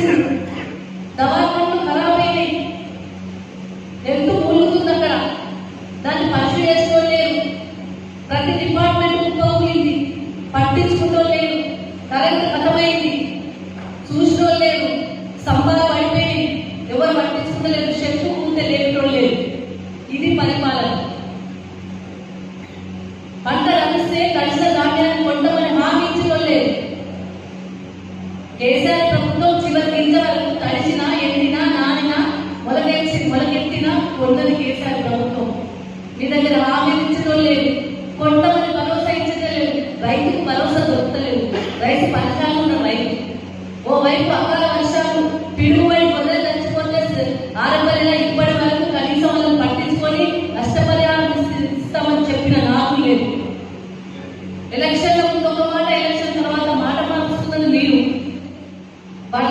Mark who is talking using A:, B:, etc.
A: తీసేసింది. దవాఖానలు ఖరాబ్ అయినాయి, ఎంత మూలుగుతుంది అక్కడ, దాన్ని పరిశీలి చేసుకోలేరు. ప్రతి డిపార్ట్మెంట్ కుప్పకూలింది, పట్టించుకోలేరు. కరెంట్ ఖతమైంది, చూసుకోలేరు. సంపాదన అయిపోయింది, ఎవరు పట్టించుకోలేరు. శక్తి ముందే లేకపోలేదు. ఇది పరిపాలన. పంట రమిస్తే కలిసిన ధాన్యాన్ని కొంటామని హామీ ఇచ్చుకోలేదు. కేసీఆర్ ప్రభుత్వం చివరి గింజ వరకు తడిసినా, ఎండినా, నానినా, మొలకెత్తినా కొండని కేసీఆర్ ప్రభుత్వం. మీ దగ్గర హామీ ఇచ్చుకోలేదు, కొంటామని భరోసా ఇచ్చలేదు. రైతుకు భరోసా దొరకలేదు. రైతు పరిశ్రమ ఉన్న రైతు ఓవైపు అకాల